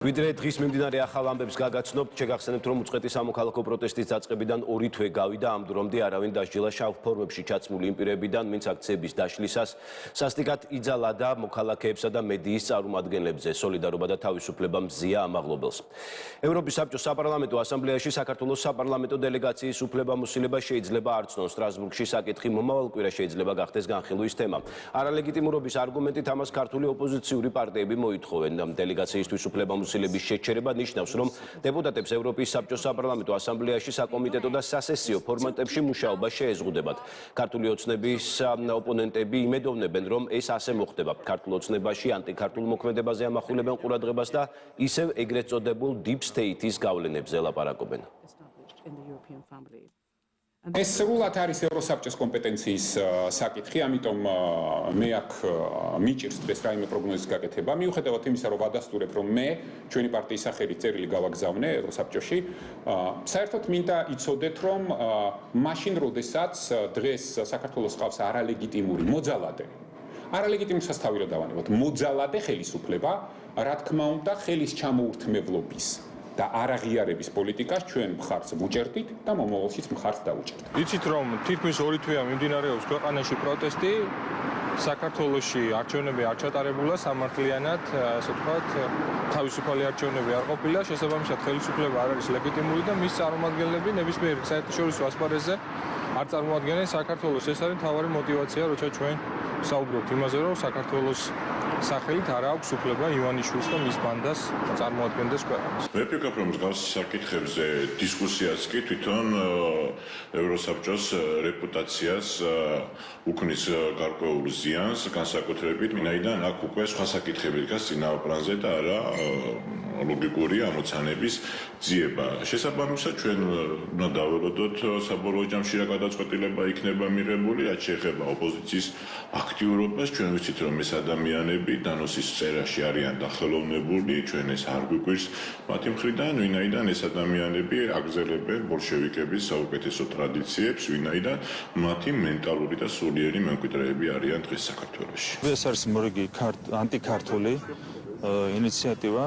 ვიდრე დღის მიმდინარე ახალ ამბებს გაგაცნობთ, შეგახსენებთ, რომ უწყეთი სამოქალაქო პროტესტის დაწყებიდან 2 თვე გავიდა, ამ დრომდე არავინ დასჯილა შავ ფორმებში ჩაცმული იმ პირებიდან, ვინც აქციების დაშლისას სასტიკად იძალა და მოქალაქეებსა და მედიის წარმომადგენლებზე სოლიდარობა და თავისუფლება მზია ამაღლობელს. ევროპის საბჭოს საპარლამენტო ასამბლეაში საქართველოს საპარლამენტო დელეგაციის უფლებამოსილება შეიძლება არ ცნონ. სტრასბურგში საკითხი მომავალ კვირა შეიძლება გახდეს განხილვის თემა. არალეგიტიმურობის არგუმენტით ამას ქართული ოპოზიციური პარტიები მოითხოვენ. დელეგაციისთვის უფლებამოსილების შეჩერება ნიშნავს, რომ დეპუტატებს ევროპის საბჭოს საპარლამენტო ასამბლეაში საკომიტეტო და სასესიო ფორმატებში მუშაობა შეეზღუდებათ. ქართული ოცნების ოპონენტები იმედოვნებენ, რომ ეს ასე მოხდება. ქართულ ოცნებაში ანტიქართულ მოქმედებაზე ამახვილებენ ყურადღებას და ისევ ეგრეთ წოდებულ deep state-ის გავლენებზე ლაპარაკობენ. ეს სრულად არის ევროსაბჭოს კომპეტენციის საკითხი, ამიტომ მე აქ მიჭირს დღეს რაიმე პროგნოზის გაკეთება. მიუხედავად იმისა, რომ ვადასტურებ, რომ მე ჩვენი პარტიის სახელით წერილი გავაგზავნე ევროსაბჭოში, საერთოდ მინდა იცოდეთ, რომ მაშინ, როდესაც დღეს საქართველოს ყავს არალეგიტიმური მოძალადე, არალეგიტიმურსაც თავი რა დავანებოთ, მოძალადე ხელისუფლება, რა თქმა უნდა, ხელის ჩამოურთმებლობის და არაღიარების პოლიტიკას ჩვენ მხარს ვუჭერდით და მომავალშიც მხარს დავუჭერდით. იცით რომ თითქმის 2 თვეა მიმდინარეობს ქვეყანაში პროტესტი, საქართველოში არჩევნები არ ჩატარებულა სამართლიანად, ასე ვთქვათ, თავისუფალი არჩევნები არ ყოფილა, შესაბამისად ხელისუფლება არ არის ლეგიტიმური და მის წარმომადგენლები ნებისმიერ საერთაშორისო ასპარეზზე არ წარმოადგენენ საქართველოს. ეს არის მთავარი мотиваცია, როცა ჩვენ საუბრობთ იმაზე, რომ საქართველოს სახელით არ აქვს უფლება ივანიშვილს და მის ბანდას წარმოადგენდეს ქვეყანას. მე ვფიქრობ, რომ მსგავსი საკითხებზე დისკუსიაც კი თვითონ ევროსაბჭოს რეპუტაციას უქმნის გარკვეულ ზიანს, განსაკუთრებით ვინაიდან აქ უკვე სხვა საკითხები დგას წინააღ პლანზე და არა ლოგიკური ამოცანების ძიება. შესაბამისად, ჩვენ უნდა დაველოდოთ საბოლოო ჯამში რა გადაწყვეტილება იქნება მიღებული, რაც შეეხება ოპოზიციის აქტიურობას. ჩვენ ვიცით, რომ ეს ადამიანები დანოსის წერაში არიან დახელოვნებული, ჩვენ ეს არ გვიგვირს მათი მხრიდან, ვინაიდან ეს ადამიანები აგზელებენ ბოლშევიკების საუკეთესო ტრადიციებს, ვინაიდან მათი მენტალური და სულიერი მემკვიდრეები არიან დღეს საქართველოში. ეს არის მორიგი ანტიქართული ინიციატივა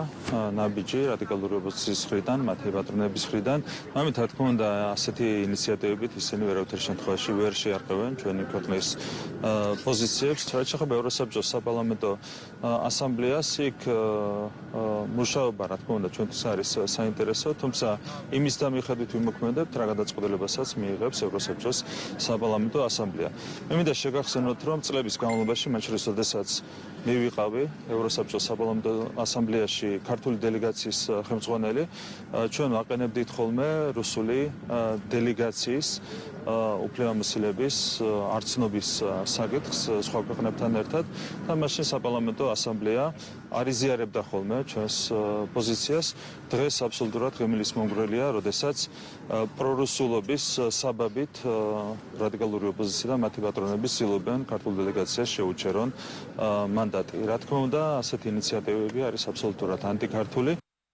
ნაბიჯი რადიკალური ოპოზიციის მხრიდან, მათი პატრონების მხრიდან. ამით რა თქმა უნდა, ასეთი ინიციატივებით ისინი ვერავითარ შემთხვევაში ვერ შეარყევენ ჩვენი ქვეყნის პოზიციებს. რაც შეეხება ევროსაბჭოს საპარლამენტო ასამბლეას, იქ მუშაობა რა თქმა უნდა ჩვენთვის არის საინტერესო, თუმცა იმის და მიხედვით ვიმოქმედებთ, რა გადაწყვეტილებასაც მიიღებს ევროსაბჭოს საპარლამენტო ასამბლეა. მე მინდა შეგახსენოთ, რომ წლების განმავლობაში, მათ შორის როდესაც მე ვიყავი ევროსაბჭოს საპარლამენტო ასამბლეაში ქართული დელეგაციის ხელმძღვანელი, ჩვენ ვაყენებდით ხოლმე რუსული დელეგაციის უფლებამოსილების არცნობის საკითხს სხვა ქვეყნებთან ერთად და მაშინ საპარლამენტო ასამბლეა არ იზიარებდა ხოლმე ჩვენს პოზიციას. დღეს აბსოლუტურად ღემილის მომგვრელია, როდესაც პრორუსულობის საბაბით რადიკალური ოპოზიცია და მათი პატრონები ცდილობენ ქართულ დელეგაციას შეუჩერონ მანდატი. რა თქმა უნდა, ასეთი ინიციატივები არის აბსოლუტურად ანტიქართული.